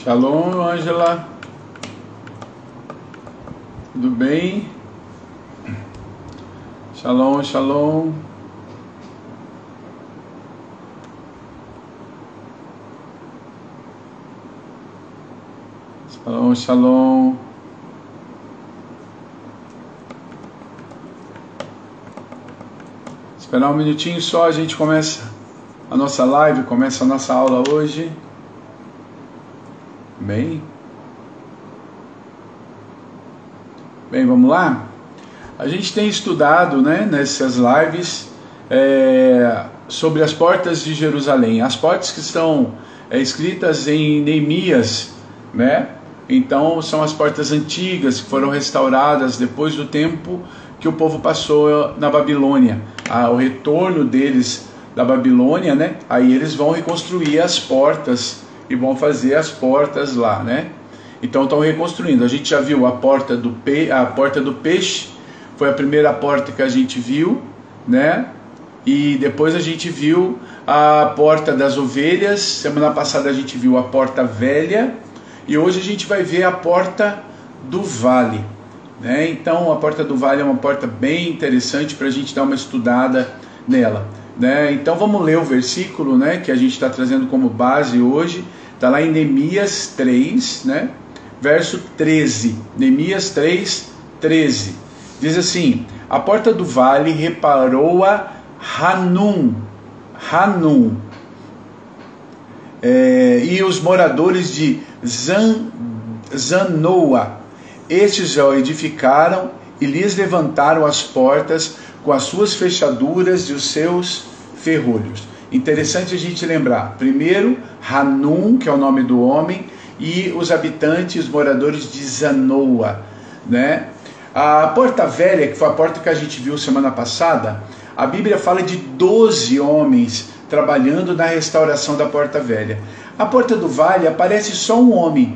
Shalom, Ângela. Tudo bem? Shalom, shalom. Shalom, shalom. Esperar um minutinho só, a gente começa a nossa live, começa a nossa aula hoje. Bem, vamos lá? A gente tem estudado, né, nessas lives sobre as portas de Jerusalém. As portas que estão escritas em Neemias, né? Então são as portas antigas que foram restauradas depois do tempo que o povo passou na Babilônia. O retorno deles da Babilônia, né? Aí eles vão reconstruir as portas e vão fazer as portas lá, né? Então estão reconstruindo. A gente já viu a porta do peixe, foi a primeira porta que a gente viu, né? E depois a gente viu a porta das ovelhas. Semana passada a gente viu a porta velha e hoje a gente vai ver a porta do vale, né? Então a porta do vale é uma porta bem interessante para a gente dar uma estudada nela, né? Então vamos ler o versículo, né, que a gente está trazendo como base hoje. Está lá em Neemias 3, né? Verso 13. Neemias 3, 13. Diz assim: a porta do vale reparou-a Hanum. E os moradores de Zanoa. Estes já o edificaram e lhes levantaram as portas com as suas fechaduras e os seus ferrolhos. Interessante a gente lembrar, primeiro, Hanum, que é o nome do homem, e os habitantes, os moradores de Zanoa, né? A porta velha, que foi a porta que a gente viu semana passada, a Bíblia fala de 12 homens trabalhando na restauração da porta velha. A porta do vale aparece só um homem,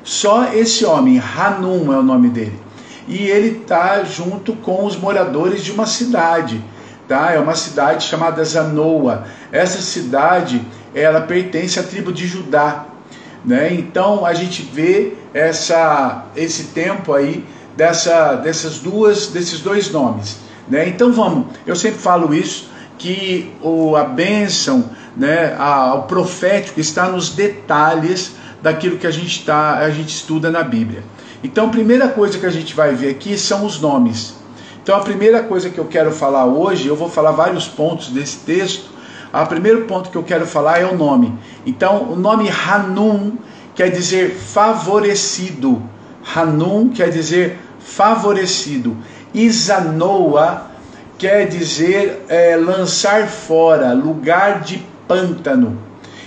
só esse homem, Hanum é o nome dele, e ele está junto com os moradores de uma cidade. É uma cidade chamada Zanoa. Essa cidade, ela pertence à tribo de Judá, né? Então a gente vê esse tempo aí desses dois nomes, né? Então vamos, eu sempre falo isso, que a bênção, né, o profético está nos detalhes daquilo que a gente estuda na Bíblia. Então a primeira coisa que a gente vai ver aqui são os nomes. Então a primeira coisa que eu quero falar hoje, eu vou falar vários pontos desse texto. O primeiro ponto que eu quero falar é o nome. Então o nome Hanum quer dizer favorecido. Hanum quer dizer favorecido. E Zanoa quer dizer lançar fora, lugar de pântano.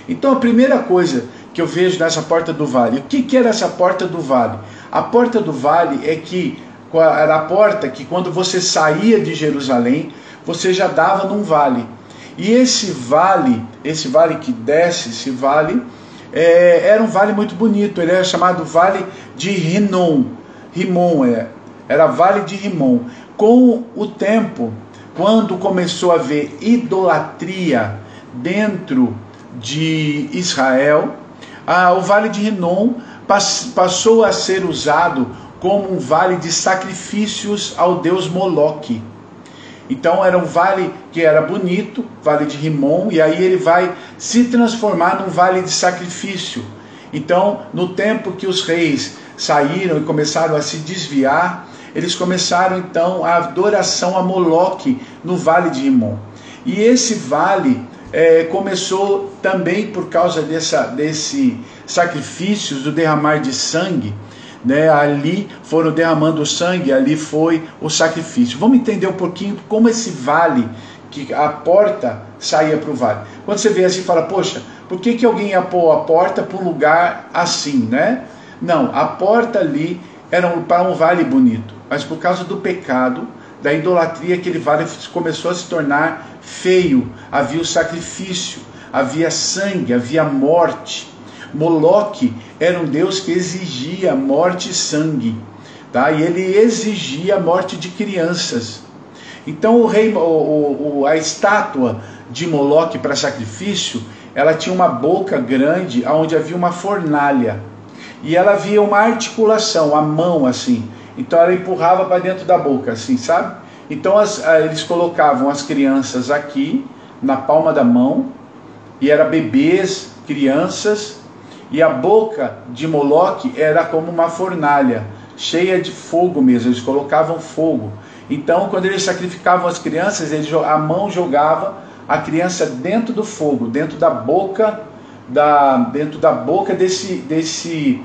Então a primeira coisa que eu vejo nessa porta do vale, o que era essa porta do vale? A porta do vale era a porta que quando você saía de Jerusalém, você já dava num vale. E esse vale que desce, era um vale muito bonito. Ele era chamado Vale de Rinom. Era Vale de Rinom. Com o tempo, quando começou a haver idolatria dentro de Israel, o Vale de Rinom passou a ser usado como um vale de sacrifícios ao deus Moloque. Então era um vale que era bonito, Vale de Rinom, e aí ele vai se transformar num vale de sacrifício. Então, no tempo que os reis saíram e começaram a se desviar, eles começaram então a adoração a Moloque no Vale de Rinom. E esse vale começou também por causa desse sacrifícios, do derramar de sangue, né? Ali foram derramando sangue, ali foi o sacrifício. Vamos entender um pouquinho como esse vale, que a porta saía para o vale. Quando você vê assim, fala, poxa, por que alguém ia pôr a porta para um lugar assim, né? Não, a porta ali era para um vale bonito, mas por causa do pecado, da idolatria, aquele vale começou a se tornar feio. Havia o sacrifício, havia sangue, havia morte. Moloque era um deus que exigia morte e sangue, tá? E ele exigia a morte de crianças. Então a estátua de Moloque para sacrifício, ela tinha uma boca grande onde havia uma fornalha. e ela via uma articulação, a mão assim, então ela empurrava para dentro da boca, assim, sabe? Então eles colocavam as crianças aqui, na palma da mão, e era bebês, crianças, e a boca de Moloque era como uma fornalha, cheia de fogo mesmo, eles colocavam fogo. Então, quando eles sacrificavam as crianças, a mão jogava a criança dentro do fogo, dentro da boca desse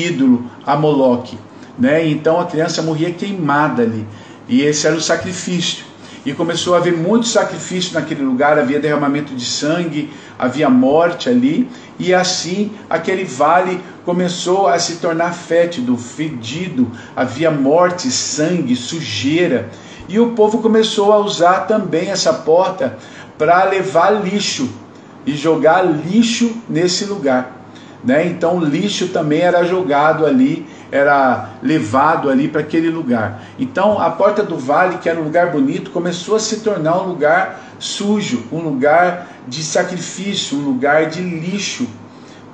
ídolo, a Moloque, né? Então a criança morria queimada ali, e esse era o sacrifício. E começou a haver muito sacrifício naquele lugar, havia derramamento de sangue, havia morte ali, e assim aquele vale começou a se tornar fétido, fedido, havia morte, sangue, sujeira, e o povo começou a usar também essa porta para levar lixo, e jogar lixo nesse lugar, né? Então o lixo também era jogado ali, era levado ali para aquele lugar. Então a porta do vale, que era um lugar bonito, começou a se tornar um lugar sujo, um lugar de sacrifício, um lugar de lixo,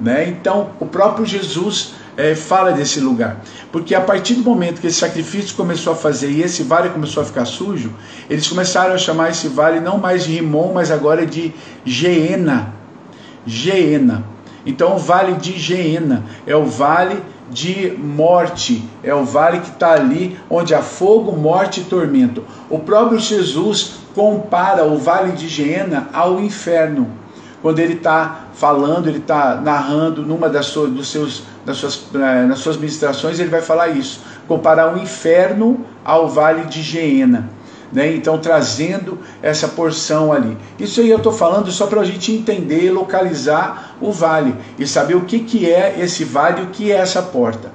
né? Então o próprio Jesus fala desse lugar, porque a partir do momento que esse sacrifício começou a fazer e esse vale começou a ficar sujo, eles começaram a chamar esse vale não mais de Rimon, mas agora de Geena. Geena. Então o vale de Geena é o vale de morte, é o vale que está ali onde há fogo, morte e tormento. O próprio Jesus compara o vale de Geena ao inferno. Quando ele está falando, ele está narrando numa nas suas ministrações, ele vai falar isso, comparar o inferno ao vale de Geena, né? Então trazendo essa porção ali. Isso aí eu estou falando só para a gente entender, localizar o vale e saber o que é esse vale e o que é essa porta,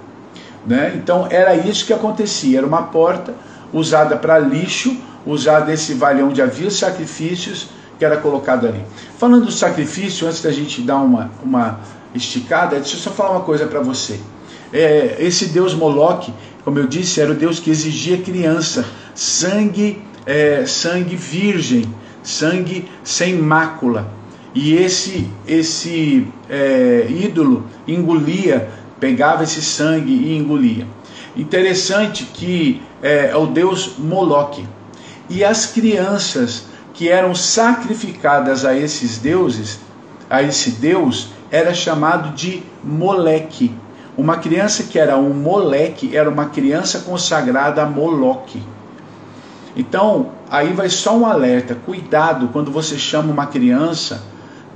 né? Então era isso que acontecia, era uma porta usada para lixo, usada esse vale onde havia sacrifícios, que era colocado ali. Falando do sacrifício, antes da gente dar uma esticada, deixa eu só falar uma coisa para você. Esse deus Moloque, como eu disse, era o deus que exigia criança, sangue virgem, sangue sem mácula. E esse ídolo engolia, pegava esse sangue e engolia. Interessante que é o deus Moloque. E as crianças que eram sacrificadas a esses deuses, a esse deus, era chamado de Moleque. Uma criança que era um Moleque era uma criança consagrada a Moloque. Então, aí vai só um alerta, cuidado quando você chama uma criança,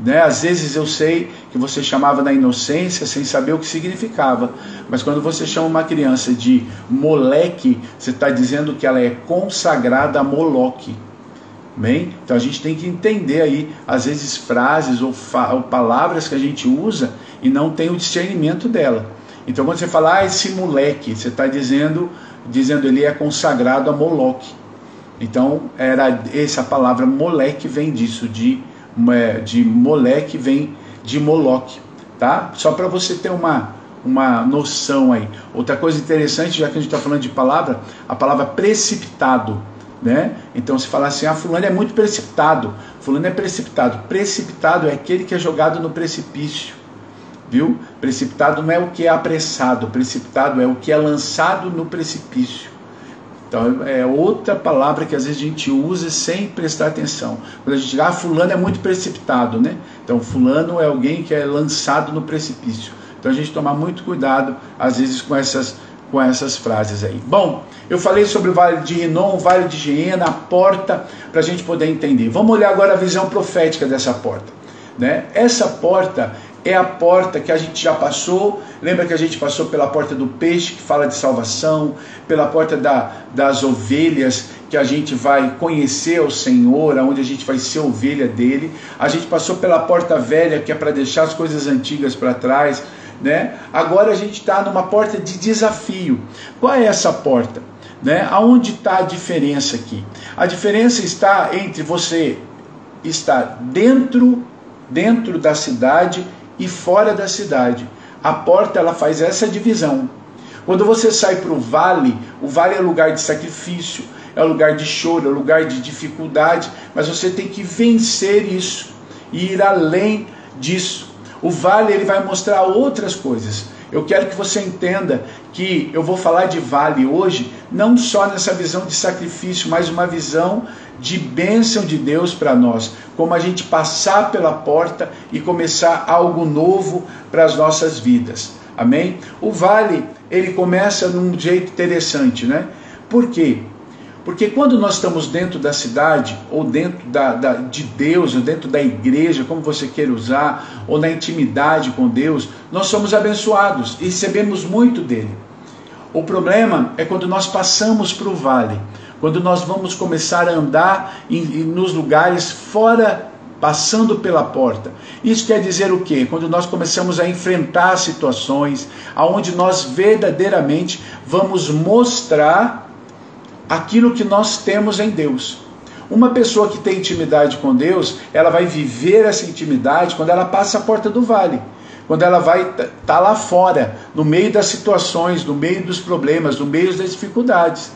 né? Às vezes eu sei que você chamava na inocência, sem saber o que significava, mas quando você chama uma criança de Moleque, você está dizendo que ela é consagrada a Moloque. Bem, então a gente tem que entender aí, às vezes, frases ou palavras que a gente usa e não tem o discernimento dela. Então quando você fala, esse moleque, você está dizendo ele é consagrado a Moloque. Então essa palavra moleque vem disso, de moleque vem de Moloque, tá? Só para você ter uma noção aí. Outra coisa interessante, já que a gente está falando de palavra, a palavra precipitado, né? Então se falar assim, fulano é muito precipitado, fulano é precipitado. Precipitado é aquele que é jogado no precipício, viu? Precipitado não é o que é apressado, precipitado é o que é lançado no precipício. Então é outra palavra que às vezes a gente usa sem prestar atenção. Quando a gente diz, fulano é muito precipitado, né? Então fulano é alguém que é lançado no precipício. Então a gente tomar muito cuidado às vezes com essas frases aí. Bom, eu falei sobre o Vale de Rinom, o Vale de Geena, a porta, para a gente poder entender. Vamos olhar agora a visão profética dessa porta, né? Essa porta é a porta que a gente já passou. Lembra que a gente passou pela porta do peixe, que fala de salvação, pela porta das ovelhas, que a gente vai conhecer o Senhor, onde a gente vai ser ovelha dele. A gente passou pela porta velha, que é para deixar as coisas antigas para trás, né? Agora a gente está numa porta de desafio. Qual é essa porta, né? Aonde está a diferença aqui? A diferença está entre você estar dentro da cidade e fora da cidade. A porta, ela faz essa divisão. Quando você sai para o vale é lugar de sacrifício, é lugar de choro, é lugar de dificuldade, mas você tem que vencer isso e ir além disso. O vale, ele vai mostrar outras coisas. Eu quero que você entenda que eu vou falar de vale hoje, não só nessa visão de sacrifício, mas uma visão de bênção de Deus para nós, como a gente passar pela porta e começar algo novo para as nossas vidas. Amém? O vale, ele começa num jeito interessante, né? Por quê? Porque quando nós estamos dentro da cidade, ou dentro de Deus, ou dentro da igreja, como você queira usar, ou na intimidade com Deus, nós somos abençoados e recebemos muito dele. O problema é quando nós passamos para o vale, quando nós vamos começar a andar nos lugares fora, passando pela porta. Isso quer dizer o quê? Quando nós começamos a enfrentar situações, onde nós verdadeiramente vamos mostrar aquilo que nós temos em Deus. Uma pessoa que tem intimidade com Deus, ela vai viver essa intimidade quando ela passa a porta do vale. Quando ela vai estar lá fora, no meio das situações, no meio dos problemas, no meio das dificuldades.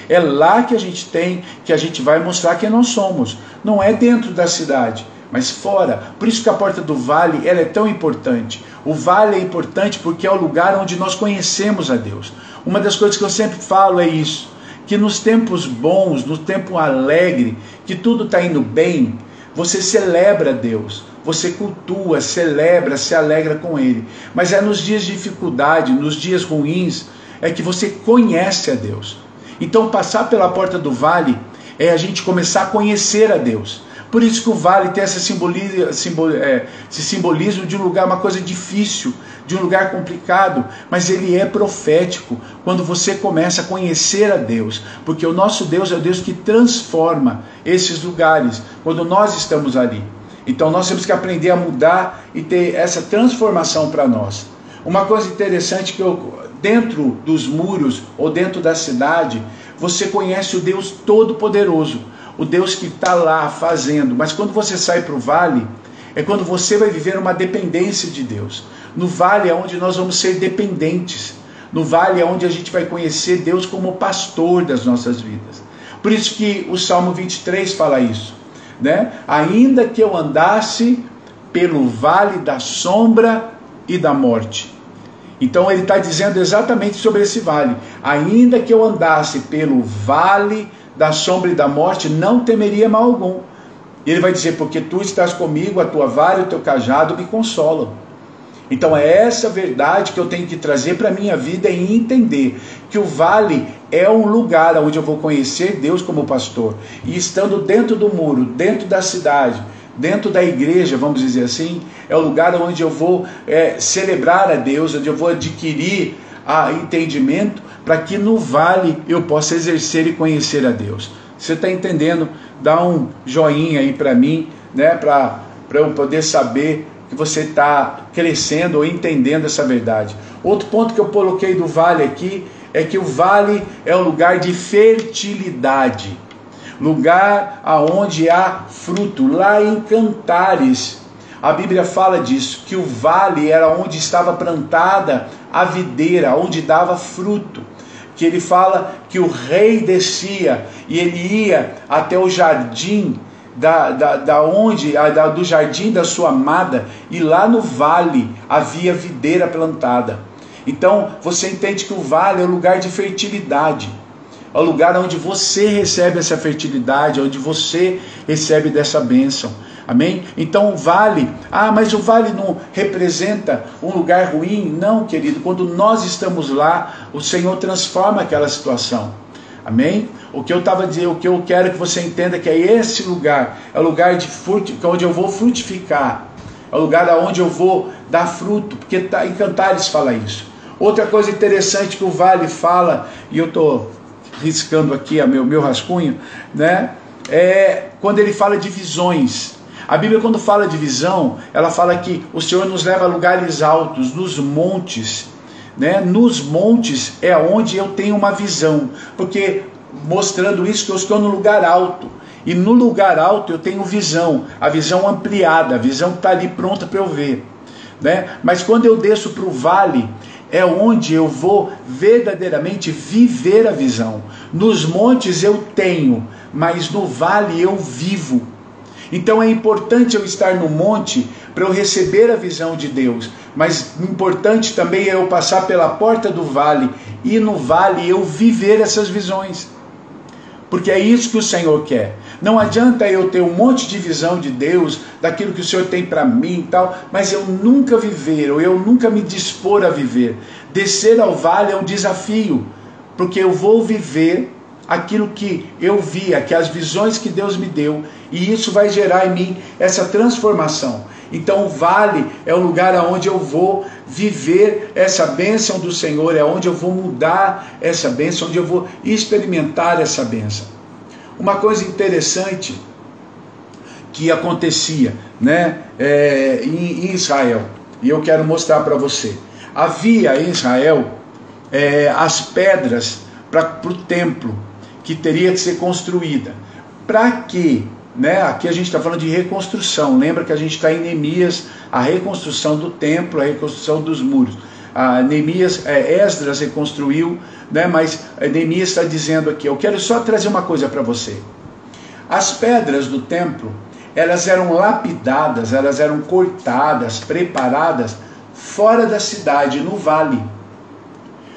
É lá que a gente vai mostrar quem nós somos. Não é dentro da cidade, mas fora. Por isso que a porta do vale, ela é tão importante. O vale é importante porque é o lugar onde nós conhecemos a Deus. Uma das coisas que eu sempre falo é isso, que nos tempos bons, no tempo alegre, que tudo está indo bem, você celebra Deus, você cultua, celebra, se alegra com Ele. Mas é nos dias de dificuldade, nos dias ruins, é que você conhece a Deus. Então passar pela porta do vale é a gente começar a conhecer a Deus. Por isso que o vale tem esse simbolismo de um lugar, uma coisa difícil, de um lugar complicado, mas ele é profético quando você começa a conhecer a Deus, porque o nosso Deus é o Deus que transforma esses lugares, quando nós estamos ali. Então nós temos que aprender a mudar e ter essa transformação para nós. Uma coisa interessante que dentro dos muros ou dentro da cidade, você conhece o Deus Todo-Poderoso, o Deus que está lá fazendo, mas quando você sai para o vale, é quando você vai viver uma dependência de Deus. No vale é onde nós vamos ser dependentes. No vale é onde a gente vai conhecer Deus como pastor das nossas vidas. Por isso que o Salmo 23 fala isso, né? Ainda que eu andasse pelo vale da sombra e da morte. Então ele está dizendo exatamente sobre esse vale. Ainda que eu andasse pelo vale da sombra e da morte, não temeria mal algum. Ele vai dizer, porque tu estás comigo, a tua vara e o teu cajado me consolam. Então é essa verdade que eu tenho que trazer para a minha vida e entender que o vale é um lugar onde eu vou conhecer Deus como pastor. E estando dentro do muro, dentro da cidade, dentro da igreja, vamos dizer assim, é o lugar onde eu vou celebrar a Deus, onde eu vou adquirir entendimento para que no vale eu possa exercer e conhecer a Deus. Você está entendendo? Dá um joinha aí para mim, né, para eu poder saber que você está crescendo ou entendendo essa verdade. Outro ponto que eu coloquei do vale aqui é que o vale é um lugar de fertilidade, lugar aonde há fruto. Lá em Cantares, a Bíblia fala disso, que o vale era onde estava plantada a videira, onde dava fruto. Que ele fala que o rei descia e ele ia até o jardim do jardim da sua amada, e lá no vale havia videira plantada. Então você entende que o vale é um lugar de fertilidade, é o lugar onde você recebe essa fertilidade, onde você recebe dessa bênção. Amém? Então o vale, mas o vale não representa um lugar ruim? Não, querido, quando nós estamos lá, o Senhor transforma aquela situação. Amém? O que eu quero que você entenda que é esse lugar, é o lugar onde eu vou frutificar, é o lugar onde eu vou dar fruto, porque em Cantares fala isso. Outra coisa interessante que o vale fala, e eu estou riscando aqui meu rascunho, né? É quando ele fala de visões. A Bíblia, quando fala de visão, ela fala que o Senhor nos leva a lugares altos, nos montes, né? Nos montes é onde eu tenho uma visão, porque mostrando isso que eu estou no lugar alto, e no lugar alto eu tenho visão, a visão ampliada, a visão que está ali pronta para eu ver, né? Mas quando eu desço para o vale, é onde eu vou verdadeiramente viver a visão. Nos montes eu tenho, mas no vale eu vivo. Então é importante eu estar no monte para eu receber a visão de Deus, mas importante também é eu passar pela porta do vale e no vale eu viver essas visões, porque é isso que o Senhor quer. Não adianta eu ter um monte de visão de Deus, daquilo que o Senhor tem para mim e tal, mas eu nunca viver, ou eu nunca me dispor a viver. Descer ao vale é um desafio, porque eu vou viver aquilo que eu vi, as visões que Deus me deu, e isso vai gerar em mim essa transformação. Então o vale é o lugar onde eu vou viver essa bênção do Senhor, é onde eu vou mudar essa bênção, onde eu vou experimentar essa bênção. Uma coisa interessante que acontecia, né, em Israel, e eu quero mostrar para você. Havia em Israel as pedras para o templo, que teria que ser construída. Para quê? Né? Aqui a gente está falando de reconstrução. Lembra que a gente está em Neemias, a reconstrução do templo, a reconstrução dos muros. Esdras reconstruiu, né? Mas Neemias está dizendo aqui, eu quero só trazer uma coisa para você. As pedras do templo, elas eram lapidadas, elas eram cortadas, preparadas fora da cidade, no vale.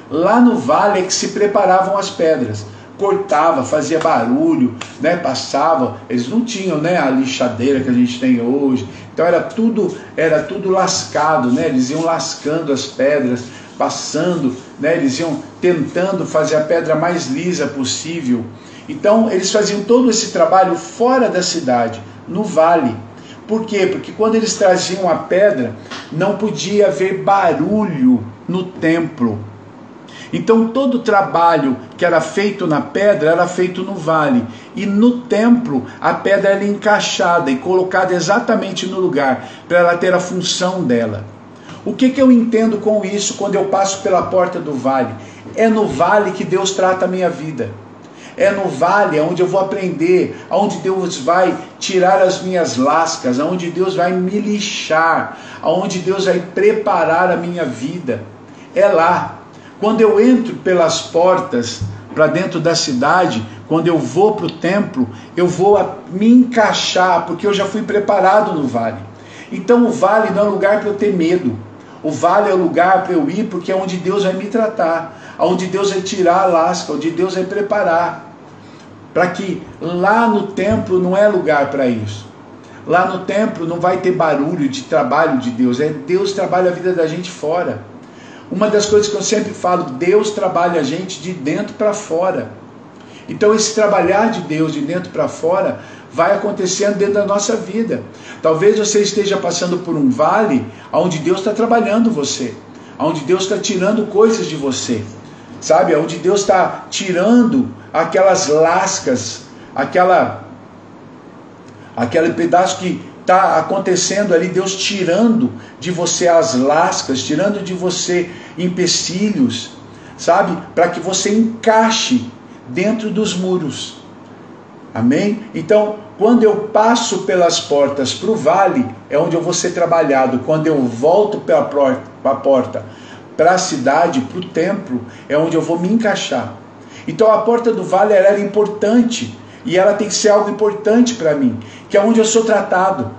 Lá no vale é que se preparavam as pedras. Cortava, fazia barulho, né, passava, eles não tinham, né, a lixadeira que a gente tem hoje, então era tudo lascado, né, eles iam lascando as pedras, passando, né, eles iam tentando fazer a pedra mais lisa possível. Então eles faziam todo esse trabalho fora da cidade, no vale. Por quê? Porque quando eles traziam a pedra, não podia haver barulho no templo. Então todo o trabalho que era feito na pedra era feito no vale. E no templo a pedra era encaixada e colocada exatamente no lugar, para ela ter a função dela. O que eu entendo com isso quando eu passo pela porta do vale? É no vale que Deus trata a minha vida. É no vale onde eu vou aprender, onde Deus vai tirar as minhas lascas, onde Deus vai me lixar, onde Deus vai preparar a minha vida. É lá. Quando eu entro pelas portas para dentro da cidade, quando eu vou para o templo, eu vou me encaixar, porque eu já fui preparado no vale. Então o vale não é lugar para eu ter medo. O vale é o lugar para eu ir, porque é onde Deus vai me tratar, onde Deus vai tirar a lasca, onde Deus vai preparar. Para que lá no templo não é lugar para isso. Lá no templo não vai ter barulho de trabalho de Deus. Deus trabalha a vida da gente fora. Uma das coisas que eu sempre falo, Deus trabalha a gente de dentro para fora. Então esse trabalhar de Deus de dentro para fora vai acontecendo dentro da nossa vida. Talvez você esteja passando por um vale onde Deus está trabalhando você, onde Deus está tirando coisas de você, sabe? Onde Deus está tirando aquelas lascas, aquele pedaço que está acontecendo ali, Deus tirando de você as lascas, tirando de você empecilhos, sabe? Para que você encaixe dentro dos muros. Amém? Então, quando eu passo pelas portas para o vale, é onde eu vou ser trabalhado. Quando eu volto para a porta, para a cidade, para o templo, é onde eu vou me encaixar. Então a porta do vale ela era importante, e ela tem que ser algo importante para mim, que é onde eu sou tratado,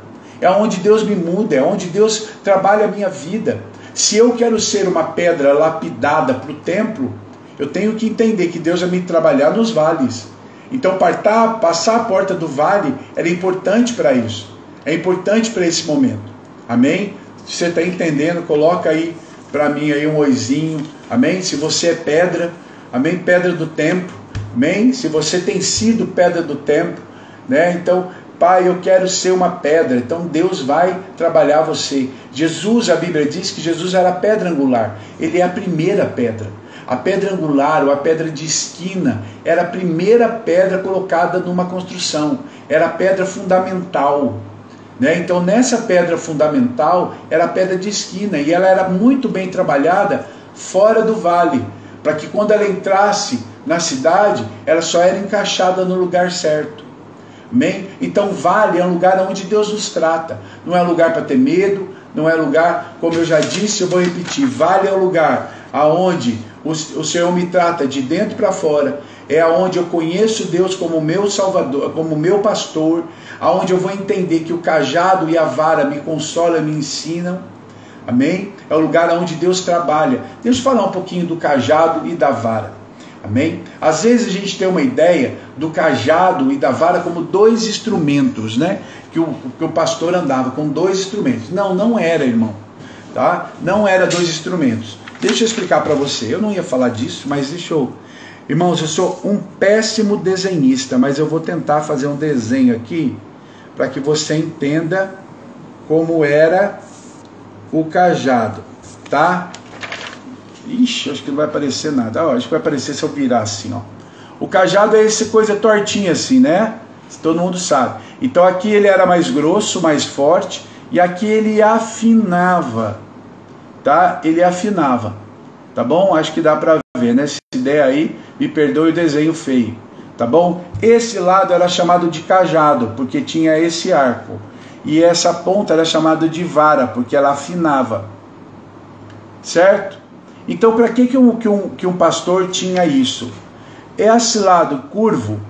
é onde Deus me muda, é onde Deus trabalha a minha vida. Se eu quero ser uma pedra lapidada para o templo, eu tenho que entender que Deus vai me trabalhar nos vales. Então passar a porta do vale era importante para isso, é importante para esse momento. Amém? Se você está entendendo, coloca aí para mim aí um oizinho. Amém? Se você é pedra, amém? Pedra do templo. Amém? Se você tem sido pedra do templo, né? Então, Pai, eu quero ser uma pedra. Então Deus vai trabalhar você. Jesus, a Bíblia diz que Jesus era a pedra angular. Ele é a primeira pedra. A pedra angular, ou a pedra de esquina, era a primeira pedra colocada numa construção. Era a pedra fundamental. Né? Então nessa pedra fundamental era a pedra de esquina. E ela era muito bem trabalhada fora do vale. Para que quando ela entrasse na cidade, ela só era encaixada no lugar certo. Amém? Então vale é um lugar onde Deus nos trata. Não é lugar para ter medo, não é lugar, como eu já disse, eu vou repetir, vale é o lugar aonde o Senhor me trata de dentro para fora, é aonde eu conheço Deus como meu Salvador, como meu pastor, aonde eu vou entender que o cajado e a vara me consolam, me ensinam. Amém? É o lugar onde Deus trabalha. Deixa eu falar um pouquinho do cajado e da vara. Amém? Às vezes a gente tem uma ideia do cajado e da vara como dois instrumentos, né? Que o pastor andava com dois instrumentos. Não, não era, irmão. Tá? Não era dois instrumentos. Deixa eu explicar para você. Eu não ia falar disso, mas deixa eu... Irmãos, eu sou um péssimo desenhista, mas eu vou tentar fazer um desenho aqui para que você entenda como era o cajado, tá? Ixi, acho que não vai aparecer nada. Acho que vai aparecer se eu virar assim, ó. O cajado é essa coisa tortinha assim, né? Todo mundo sabe. Então aqui ele era mais grosso, mais forte, e aqui ele afinava, tá? Ele afinava, tá bom? Acho que dá para ver, né? Essa ideia aí, me perdoe o desenho feio, tá bom? Esse lado era chamado de cajado, porque tinha esse arco. E essa ponta era chamada de vara, porque ela afinava. Certo? Então, para que um pastor tinha isso? Esse lado curvo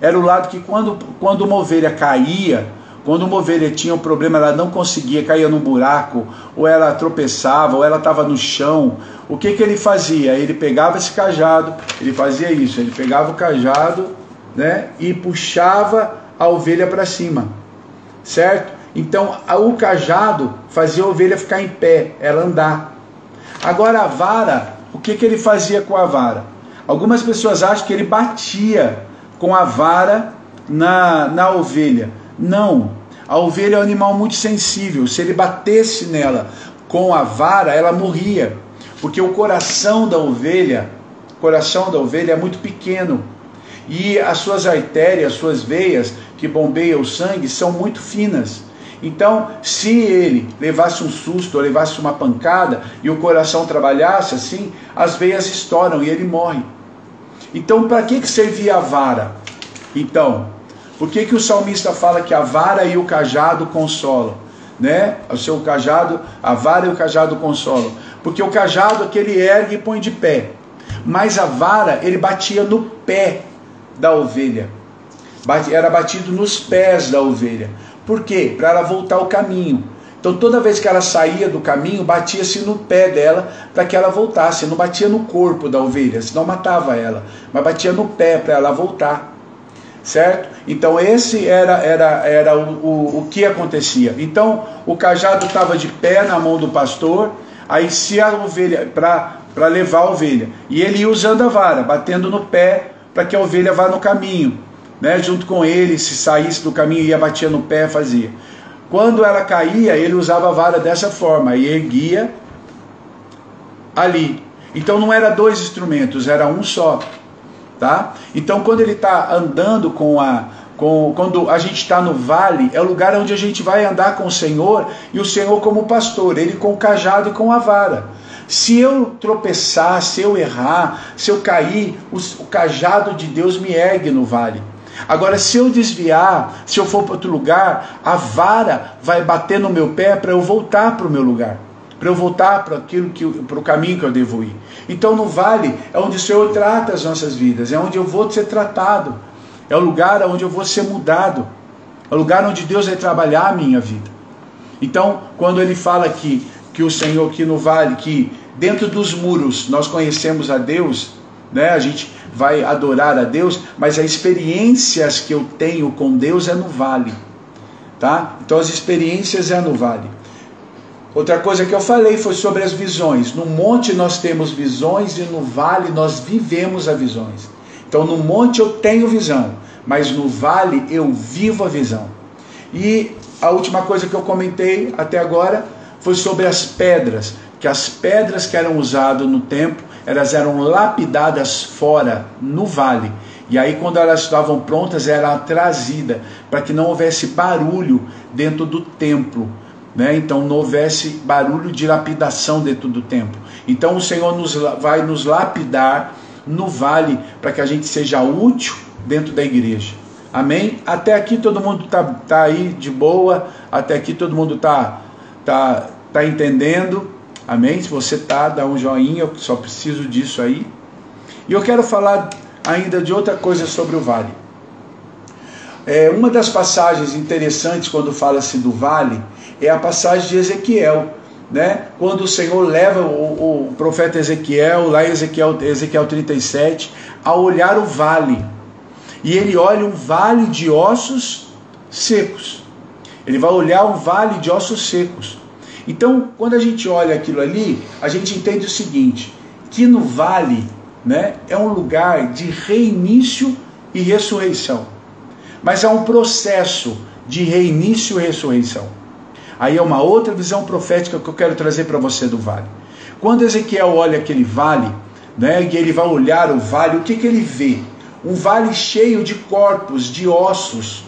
era o lado que quando uma ovelha caía, quando uma ovelha tinha um problema, ela não conseguia, caía num buraco, ou ela tropeçava, ou ela estava no chão, o que ele fazia? Ele pegava esse cajado, ele fazia isso, ele pegava o cajado, né, e puxava a ovelha para cima, certo? Então o cajado fazia a ovelha ficar em pé, ela andar. Agora a vara, o que ele fazia com a vara? Algumas pessoas acham que ele batia com a vara na ovelha. Não, a ovelha é um animal muito sensível. Se ele batesse nela com a vara, ela morria, porque o coração da ovelha é muito pequeno, e as suas artérias, as suas veias que bombeiam o sangue são muito finas. Então, se ele levasse um susto, ou levasse uma pancada, e o coração trabalhasse assim, as veias estouram e ele morre. Então, para que servia a vara? Então, por que o salmista fala que a vara e o cajado consolam? Né? O seu cajado, a vara e o cajado consolam. Porque o cajado é que ele ergue e põe de pé. Mas a vara, ele batia no pé da ovelha. Era batido nos pés da ovelha. Por quê? Para ela voltar ao caminho. Então toda vez que ela saía do caminho, batia-se no pé dela para que ela voltasse. Não batia no corpo da ovelha, senão matava ela. Mas batia no pé para ela voltar. Certo? Então esse era o que acontecia. Então o cajado estava de pé na mão do pastor, aí se a ovelha, para levar a ovelha, e ele ia usando a vara, batendo no pé para que a ovelha vá no caminho, né? Junto com ele, se saísse do caminho, ia batia no pé, fazia. Quando ela caía, ele usava a vara dessa forma, e erguia ali. Então não era dois instrumentos, era um só. Tá? Então quando ele está andando quando a gente está no vale, é o lugar onde a gente vai andar com o Senhor, e o Senhor como pastor, ele com o cajado e com a vara. Se eu tropeçar, se eu errar, se eu cair, o cajado de Deus me ergue no vale. Agora, se eu desviar, se eu for para outro lugar, a vara vai bater no meu pé para eu voltar para o meu lugar, para eu voltar para o caminho que eu devo ir. Então no vale é onde o Senhor trata as nossas vidas, é onde eu vou ser tratado, é o lugar onde eu vou ser mudado, é o lugar onde Deus vai trabalhar a minha vida. Então quando ele fala que o Senhor aqui no vale, que dentro dos muros nós conhecemos a Deus, né? A gente vai adorar a Deus, mas as experiências que eu tenho com Deus é no vale, tá? Então as experiências é no vale. Outra coisa que eu falei foi sobre as visões. No monte nós temos visões e no vale nós vivemos as visões. Então no monte eu tenho visão, mas no vale eu vivo a visão. E a última coisa que eu comentei até agora foi sobre as pedras, que as pedras que eram usadas no templo, elas eram lapidadas fora, no vale. E aí quando elas estavam prontas, eram trazidas, para que não houvesse barulho dentro do templo. Né? Então não houvesse barulho de lapidação dentro do templo. Então o Senhor vai nos lapidar no vale, para que a gente seja útil dentro da igreja. Amém? Até aqui todo mundo tá aí de boa? Até aqui todo mundo tá entendendo? Amém? Se você dá um joinha, eu só preciso disso aí. E eu quero falar ainda de outra coisa sobre o vale. Uma das passagens interessantes quando fala-se do vale é a passagem de Ezequiel, né? Quando o Senhor leva o profeta Ezequiel, lá em Ezequiel 37, a olhar o vale. E ele olha um vale de ossos secos. Ele vai olhar um vale de ossos secos. Então, quando a gente olha aquilo ali, a gente entende o seguinte, que no vale, né, é um lugar de reinício e ressurreição. Mas é um processo de reinício e ressurreição. Aí é uma outra visão profética que eu quero trazer para você do vale. Quando Ezequiel olha aquele vale, né, e ele vai olhar o vale, o que ele vê? Um vale cheio de corpos, de ossos.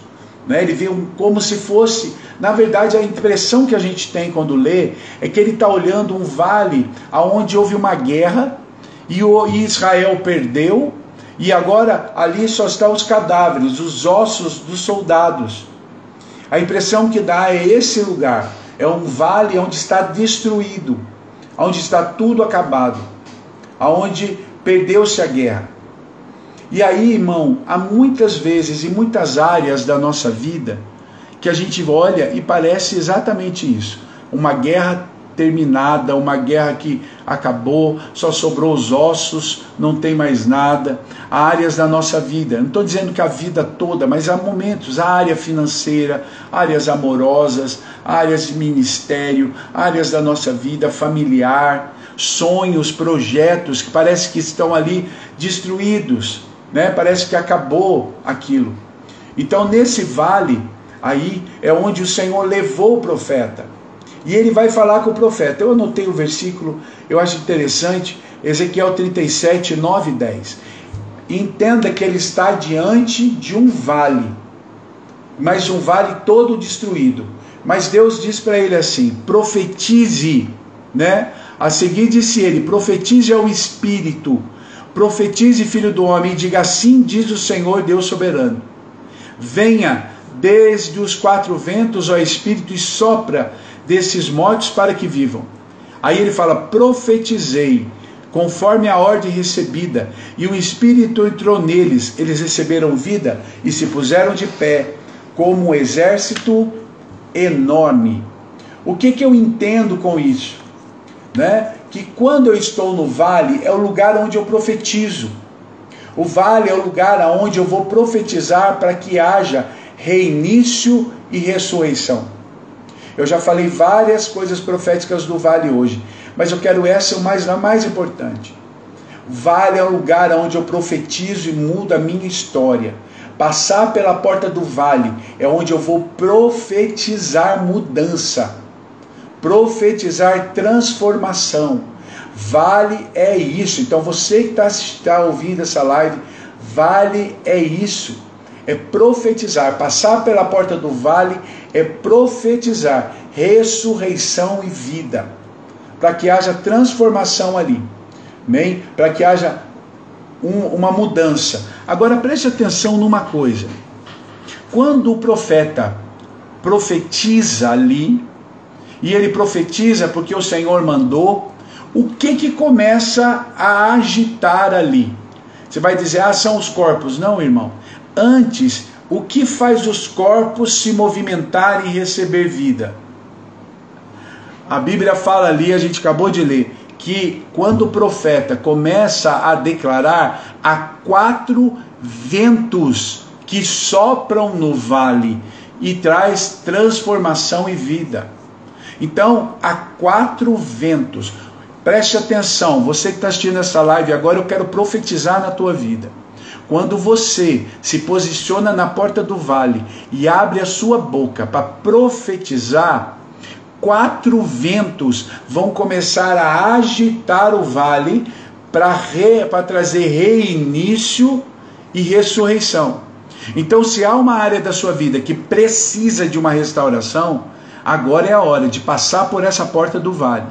Né? Ele vê como se fosse, na verdade a impressão que a gente tem quando lê, é que ele está olhando um vale onde houve uma guerra, e Israel perdeu, e agora ali só estão os cadáveres, os ossos dos soldados. A impressão que dá é esse lugar, é um vale onde está destruído, onde está tudo acabado, onde perdeu-se a guerra. E aí, irmão, há muitas vezes, em muitas áreas da nossa vida, que a gente olha e parece exatamente isso. Uma guerra terminada, uma guerra que acabou, só sobrou os ossos, não tem mais nada. Há áreas da nossa vida, não estou dizendo que a vida toda, mas há momentos, a área financeira, áreas amorosas, áreas de ministério, áreas da nossa vida familiar, sonhos, projetos que parece que estão ali destruídos, né? Parece que acabou aquilo. Então nesse vale, aí é onde o Senhor levou o profeta. E ele vai falar com o profeta. Eu anotei o versículo, eu acho interessante, Ezequiel 37, 9 e 10. Entenda que ele está diante de um vale, mas um vale todo destruído. Mas Deus diz para ele assim, profetize, né? A seguir disse ele, profetize ao Espírito, profetize, filho do homem, e diga assim diz o Senhor Deus soberano. Venha desde os quatro ventos, ó Espírito, e sopra desses mortos para que vivam. Aí ele fala, profetizei, conforme a ordem recebida, e o Espírito entrou neles, eles receberam vida e se puseram de pé, como um exército enorme. O que eu entendo com isso? Né? Que quando eu estou no vale, é o lugar onde eu profetizo. O vale é o lugar onde eu vou profetizar para que haja reinício e ressurreição. Eu já falei várias coisas proféticas do vale hoje, mas eu quero essa a mais importante. Vale é o lugar onde eu profetizo e mudo a minha história. Passar pela porta do vale é onde eu vou profetizar mudança, profetizar transformação. Vale é isso. Então você que está ouvindo essa live, vale é isso. É profetizar. Passar pela porta do vale é profetizar ressurreição e vida, para que haja transformação ali, amém? Para que haja uma mudança. Agora preste atenção numa coisa, quando o profeta profetiza ali, e ele profetiza porque o Senhor mandou, o que começa a agitar ali? Você vai dizer, são os corpos. Não, irmão, antes, o que faz os corpos se movimentarem e receber vida? A Bíblia fala ali, a gente acabou de ler, que quando o profeta começa a declarar, há 4 ventos que sopram no vale e traz transformação e vida. Então, há 4 ventos. Preste atenção, você que está assistindo essa live agora, eu quero profetizar na tua vida. Quando você se posiciona na porta do vale e abre a sua boca para profetizar, 4 ventos vão começar a agitar o vale para trazer reinício e ressurreição. Então, se há uma área da sua vida que precisa de uma restauração, agora é a hora de passar por essa porta do vale.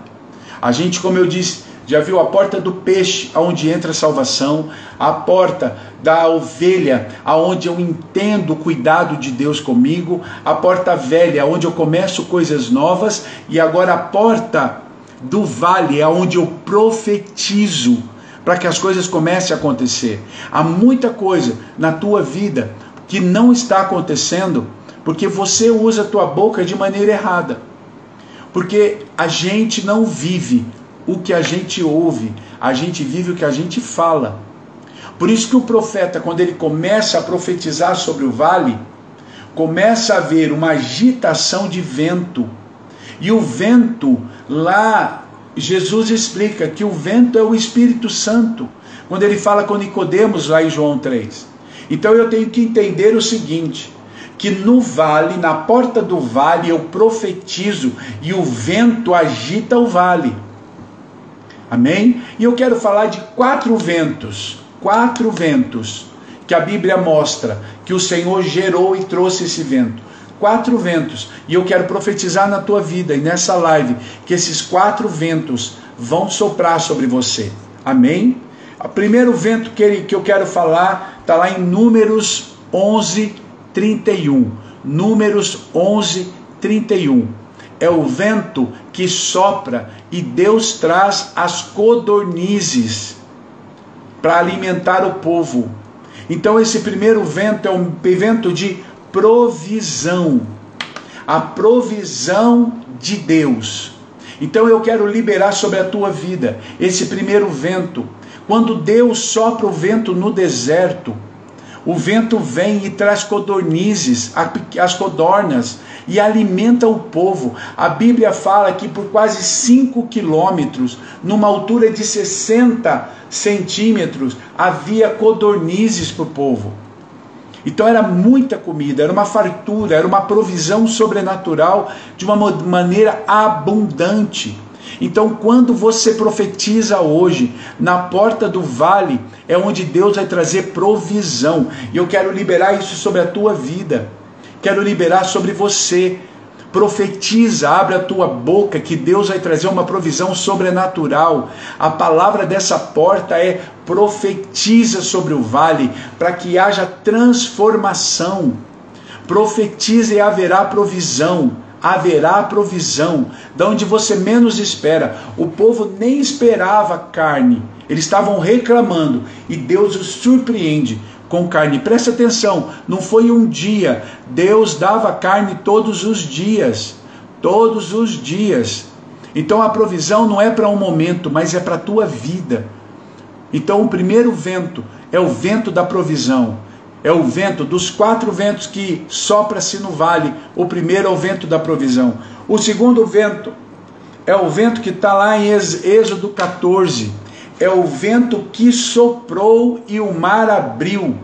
A gente, como eu disse, já viu a porta do peixe, aonde entra a salvação, a porta da ovelha, aonde eu entendo o cuidado de Deus comigo, a porta velha, onde eu começo coisas novas, e agora a porta do vale, é onde eu profetizo, para que as coisas comecem a acontecer. Há muita coisa na tua vida que não está acontecendo porque você usa a tua boca de maneira errada. Porque a gente não vive o que a gente ouve, a gente vive o que a gente fala. Por isso que o profeta, quando ele começa a profetizar sobre o vale, começa a haver uma agitação de vento. E o vento, lá, Jesus explica que o vento é o Espírito Santo, quando ele fala com Nicodemos lá em João 3. Então eu tenho que entender o seguinte, que no vale, na porta do vale, eu profetizo e o vento agita o vale. Amém? E eu quero falar de 4 ventos que a Bíblia mostra que o Senhor gerou e trouxe esse vento. 4 ventos. E eu quero profetizar na tua vida e nessa live que esses 4 ventos vão soprar sobre você. Amém? O primeiro vento que eu quero falar está lá em Números 11:31. Números 11:31. É o vento que sopra e Deus traz as codornizes para alimentar o povo. Então esse primeiro vento é um vento de provisão. A provisão de Deus. Então eu quero liberar sobre a tua vida esse primeiro vento. Quando Deus sopra o vento no deserto, o vento vem e traz codornizes, as codornas, e alimenta o povo. A Bíblia fala que por quase 5 quilômetros, numa altura de 60 centímetros, havia codornizes para o povo. Então era muita comida, era uma fartura, era uma provisão sobrenatural de uma maneira abundante. Então quando você profetiza hoje, na porta do vale, é onde Deus vai trazer provisão. E eu quero liberar isso sobre a tua vida. Quero liberar sobre você. Profetiza, abre a tua boca que Deus vai trazer uma provisão sobrenatural. A palavra dessa porta é profetiza sobre o vale, para que haja transformação. Profetiza e haverá provisão. Haverá provisão, de onde você menos espera. O povo nem esperava carne, eles estavam reclamando, e Deus os surpreende com carne. Presta atenção, não foi um dia, Deus dava carne todos os dias, Então a provisão não é para um momento, mas é para a tua vida. Então o primeiro vento é o vento da provisão. É o vento dos 4 ventos que sopra-se no vale. O primeiro é o vento da provisão. O segundo vento é o vento que está lá em Êxodo 14. É o vento que soprou e o mar abriu.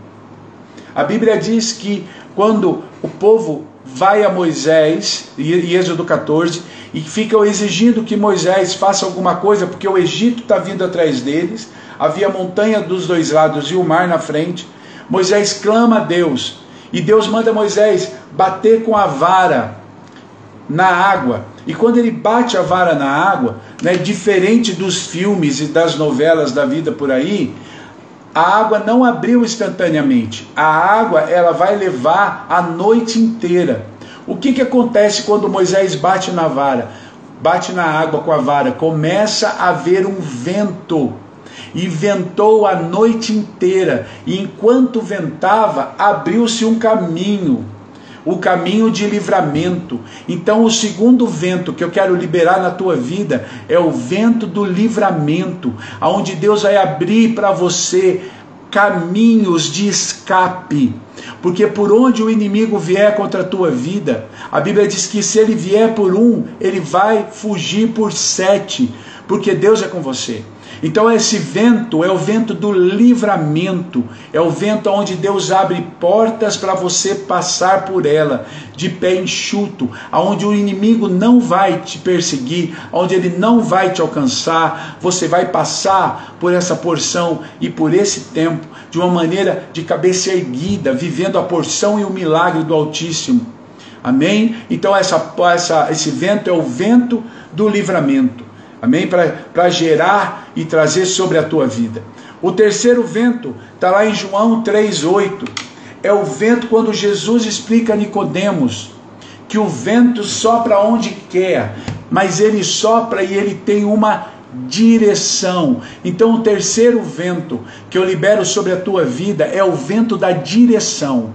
A Bíblia diz que quando o povo vai a Moisés, em Êxodo 14, e ficam exigindo que Moisés faça alguma coisa, porque o Egito está vindo atrás deles, havia montanha dos 2 lados e o mar na frente. Moisés clama a Deus, e Deus manda Moisés bater com a vara na água. E quando ele bate a vara na água, né, diferente dos filmes e das novelas da vida por aí, a água não abriu instantaneamente. A água ela vai levar a noite inteira. O que acontece quando Moisés bate na vara? Bate na água com a vara. Começa a haver um vento. E ventou a noite inteira, e enquanto ventava, abriu-se um caminho, o caminho de livramento. Então o segundo vento que eu quero liberar na tua vida é o vento do livramento, onde Deus vai abrir para você caminhos de escape, porque por onde o inimigo vier contra a tua vida, a Bíblia diz que se ele vier por 1, ele vai fugir por 7, porque Deus é com você. Então esse vento é o vento do livramento, é o vento onde Deus abre portas para você passar por ela, de pé enxuto, onde o inimigo não vai te perseguir, onde ele não vai te alcançar. Você vai passar por essa porção e por esse tempo de uma maneira de cabeça erguida, vivendo a porção e o milagre do Altíssimo. Amém? Então esse vento é o vento do livramento. Amém? Para gerar e trazer sobre a tua vida. O terceiro vento está lá em João 3,8. É o vento quando Jesus explica a Nicodemos que o vento sopra onde quer, mas ele sopra e ele tem uma direção. Então o terceiro vento que eu libero sobre a tua vida é o vento da direção.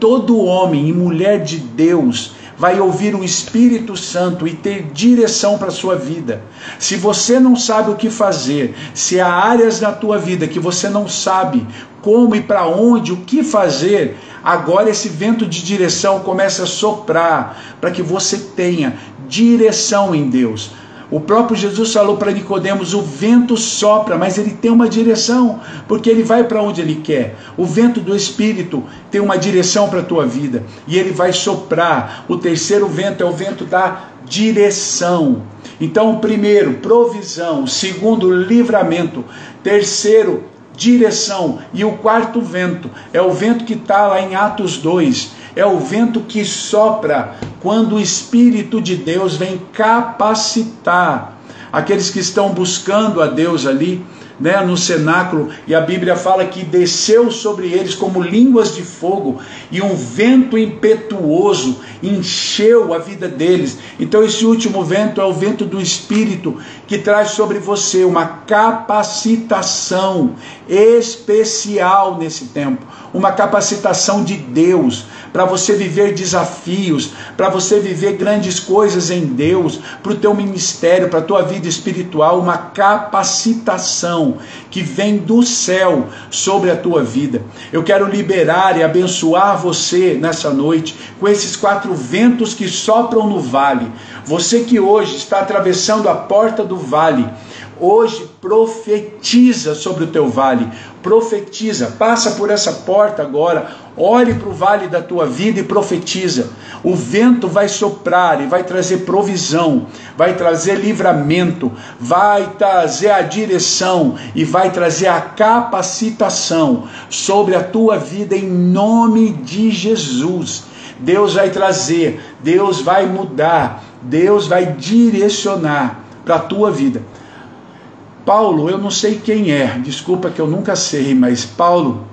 todo homem e mulher de Deus vai ouvir o Espírito Santo e ter direção para a sua vida. Se você não sabe o que fazer, se há áreas na tua vida que você não sabe como e para onde, o que fazer, agora esse vento de direção começa a soprar para que você tenha direção em Deus. O próprio Jesus falou para Nicodemos: o vento sopra, mas ele tem uma direção, porque ele vai para onde ele quer. O vento do Espírito tem uma direção para a tua vida, e ele vai soprar. O terceiro vento é o vento da direção. Então, primeiro, provisão. Segundo, livramento. Terceiro, direção. E o quarto vento é o vento que está lá em Atos 2. É o vento que sopra quando o Espírito de Deus vem capacitar aqueles que estão buscando a Deus ali, né, no cenáculo, e a Bíblia fala que desceu sobre eles como línguas de fogo, e um vento impetuoso encheu a vida deles. Então esse último vento é o vento do Espírito, que traz sobre você uma capacitação especial nesse tempo, uma capacitação de Deus, para você viver desafios, para você viver grandes coisas em Deus, para o teu ministério, para a tua vida espiritual, uma capacitação que vem do céu sobre a tua vida. Eu quero liberar e abençoar você nessa noite com esses 4 ventos que sopram no vale. Você que hoje está atravessando a porta do vale, hoje profetiza sobre o teu vale, profetiza, passa por essa porta agora, olhe para o vale da tua vida e profetiza. O vento vai soprar e vai trazer provisão, vai trazer livramento, vai trazer a direção e vai trazer a capacitação sobre a tua vida em nome de Jesus. Deus vai trazer, Deus vai mudar, Deus vai direcionar para a tua vida. Paulo, eu não sei quem é, desculpa que eu nunca sei, mas Paulo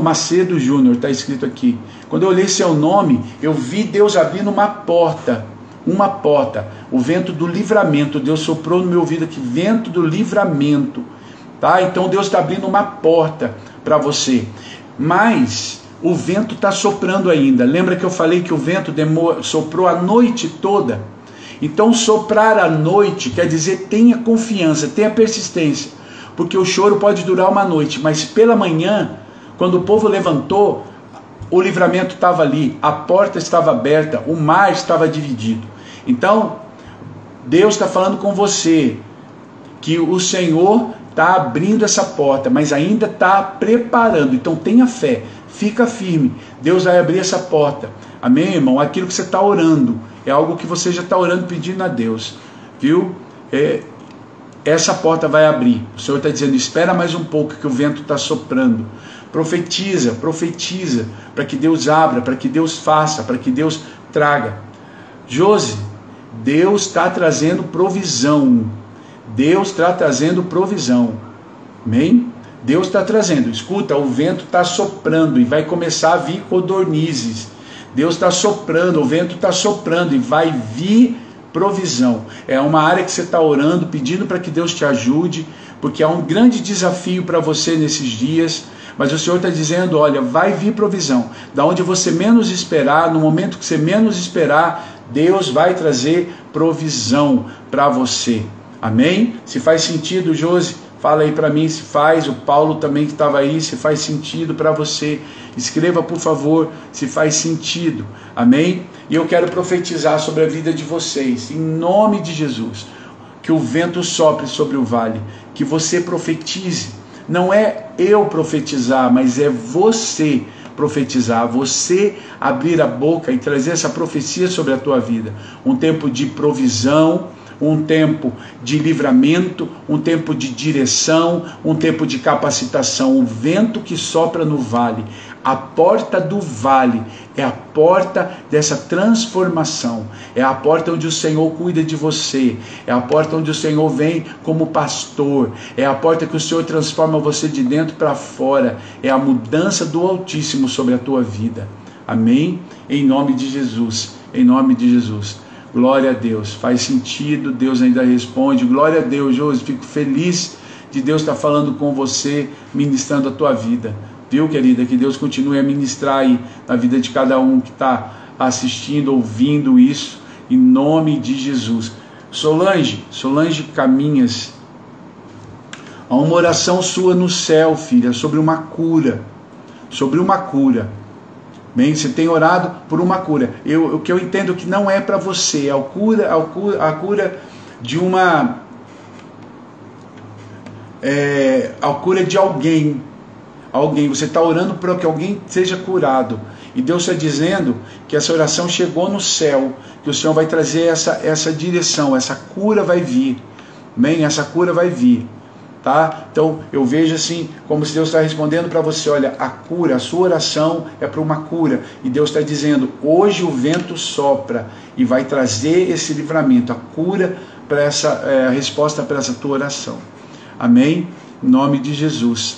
Macedo Júnior, está escrito aqui. Quando eu olhei seu nome, eu vi Deus abrindo uma porta, o vento do livramento. Deus soprou no meu ouvido aqui, vento do livramento, tá? Então Deus está abrindo uma porta para você, mas o vento está soprando ainda. Lembra que eu falei que o vento soprou a noite toda? Então soprar à noite quer dizer tenha confiança, tenha persistência, porque o choro pode durar uma noite, mas pela manhã, quando o povo levantou, o livramento estava ali, a porta estava aberta, o mar estava dividido. Então Deus está falando com você que o Senhor está abrindo essa porta, mas ainda está preparando. Então tenha fé, fica firme, Deus vai abrir essa porta. Amém, irmão? Aquilo que você está orando é algo que você já está orando, pedindo a Deus, viu? Essa porta vai abrir. O Senhor está dizendo: espera mais um pouco que o vento está soprando. Profetiza, para que Deus abra, para que Deus faça, para que Deus traga. Josi, Deus está trazendo provisão. Deus está trazendo provisão. Amém? Deus está trazendo. Escuta, o vento está soprando e vai começar a vir codornizes. Deus está soprando, o vento está soprando e vai vir provisão. É uma área que você está orando, pedindo para que Deus te ajude, porque há um grande desafio para você nesses dias, mas o Senhor está dizendo: olha, vai vir provisão. Da onde você menos esperar, no momento que você menos esperar, Deus vai trazer provisão para você. Amém? Se faz sentido, Josi? Fala aí para mim se faz. O Paulo também que estava aí, se faz sentido para você. Escreva, por favor, se faz sentido. Amém? E eu quero profetizar sobre a vida de vocês, em nome de Jesus, que o vento sopre sobre o vale, que você profetize. Não é eu profetizar, mas é você profetizar, você abrir a boca e trazer essa profecia sobre a tua vida. Um tempo de provisão, um tempo de livramento, um tempo de direção, um tempo de capacitação. O vento que sopra no vale, a porta do vale é a porta dessa transformação, é a porta onde o Senhor cuida de você, é a porta onde o Senhor vem como pastor, é a porta que o Senhor transforma você de dentro para fora, é a mudança do Altíssimo sobre a tua vida. Amém? Em nome de Jesus, em nome de Jesus. Glória a Deus, faz sentido, Deus ainda responde. Glória a Deus, Josi, fico feliz de Deus estar falando com você, ministrando a tua vida. Viu, querida? Que Deus continue a ministrar aí na vida de cada um que está assistindo, ouvindo isso, em nome de Jesus. Solange Caminhas, há uma oração sua no céu, filha, sobre uma cura. Bem, você tem orado por uma cura. O que eu entendo que não é para você, é a cura de uma... a cura de alguém. Você está orando para que alguém seja curado. E Deus está dizendo que essa oração chegou no céu, que o Senhor vai trazer essa direção, essa cura vai vir. Bem, essa cura vai vir. Tá? Então eu vejo assim, como se Deus está respondendo para você, olha, a cura, a sua oração é para uma cura, e Deus está dizendo, hoje o vento sopra e vai trazer esse livramento, a cura para a resposta para essa tua oração. Amém? Em nome de Jesus,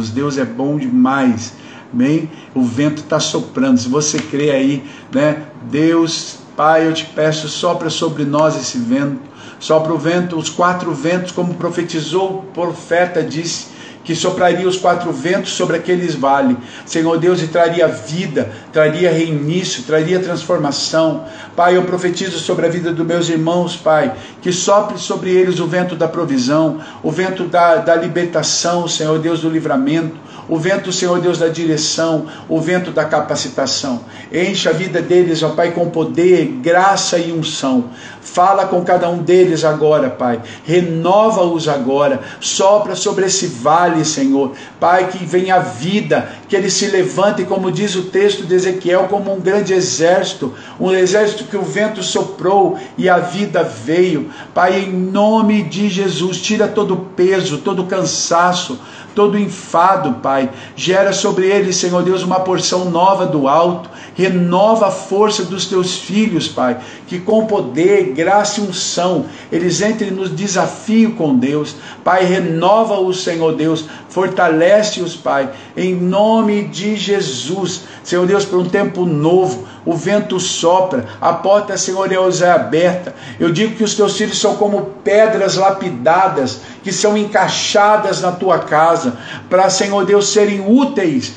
Deus é bom demais. Amém? O vento está soprando, se você crê aí, né? Deus, Pai, eu te peço, sopra sobre nós esse vento. Sopra o vento, os 4 ventos, como profetizou o profeta, disse que sopraria os 4 ventos sobre aqueles vales, Senhor Deus, e traria vida, traria reinício, traria transformação. Pai, eu profetizo sobre a vida dos meus irmãos, Pai, que sopre sobre eles o vento da provisão, o vento da libertação, Senhor Deus, do livramento, o vento, Senhor Deus, da direção, o vento da capacitação. Encha a vida deles, ó Pai, com poder, graça e unção. Fala com cada um deles agora, Pai. Renova-os agora. Sopra sobre esse vale, Senhor. Pai, que venha a vida, que eles se levantem, como diz o texto de Ezequiel, como um grande exército. Um exército que o vento soprou e a vida veio. Pai, em nome de Jesus, tira todo o peso, todo o cansaço, todo o enfado, Pai. Gera sobre eles, Senhor Deus, uma porção nova do alto. Renova a força dos teus filhos, Pai. Que com poder, graça e unção, eles entrem no desafio com Deus. Pai, renova-os, Senhor Deus. Fortalece-os, Pai. Em nome de Jesus. Senhor Deus, por um tempo novo. O vento sopra, a porta, Senhor Deus, é aberta. Eu digo que os teus filhos são como pedras lapidadas, que são encaixadas na tua casa, para, Senhor Deus, serem úteis.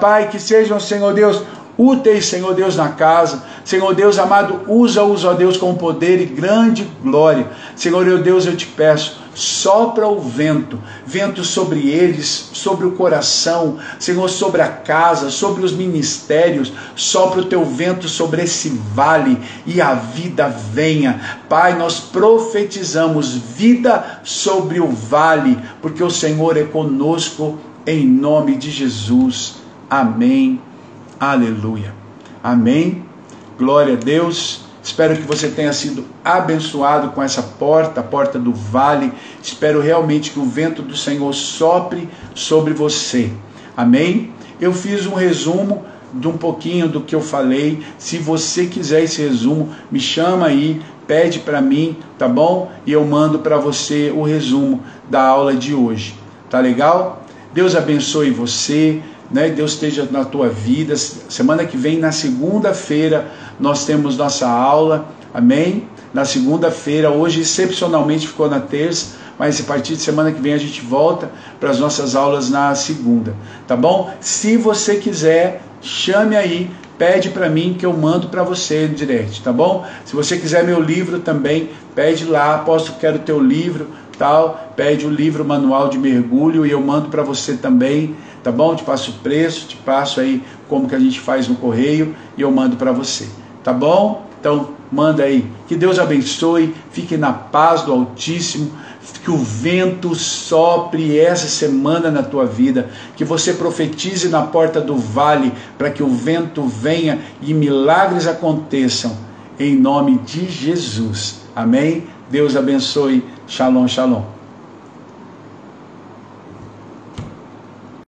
Pai, que sejam, Senhor Deus, úteis, Senhor Deus, na casa. Senhor Deus amado, usa-os, ó Deus, com poder e grande glória. Senhor Deus, eu te peço, sopra o vento sobre eles, sobre o coração, Senhor, sobre a casa, sobre os ministérios. Sopra o teu vento sobre esse vale e a vida venha. Pai, nós profetizamos vida sobre o vale, porque o Senhor é conosco, em nome de Jesus. Amém. Aleluia. Amém. Glória a Deus. Espero que você tenha sido abençoado com essa porta, a porta do vale. Espero realmente que o vento do Senhor sopre sobre você. Amém? Eu fiz um resumo de um pouquinho do que eu falei. Se você quiser esse resumo, me chama aí, pede para mim, tá bom? E eu mando para você o resumo da aula de hoje. Tá legal? Deus abençoe você. Né? Deus esteja na tua vida. Semana que vem, na segunda-feira, nós temos nossa aula, amém? Na segunda-feira, hoje excepcionalmente ficou na terça, mas a partir de semana que vem a gente volta para as nossas aulas na segunda, tá bom? Se você quiser, chame aí, pede para mim que eu mando para você no direct, tá bom? Se você quiser meu livro também, pede lá, apóstolo, quero teu livro, tal, pede o livro Manual de Mergulho e eu mando para você também, tá bom? Te passo o preço, te passo aí como que a gente faz no correio e eu mando para você, tá bom? Então manda aí, que Deus abençoe, fique na paz do Altíssimo, que o vento sopre essa semana na tua vida, que você profetize na porta do vale, para que o vento venha e milagres aconteçam, em nome de Jesus, amém? Deus abençoe, shalom, shalom.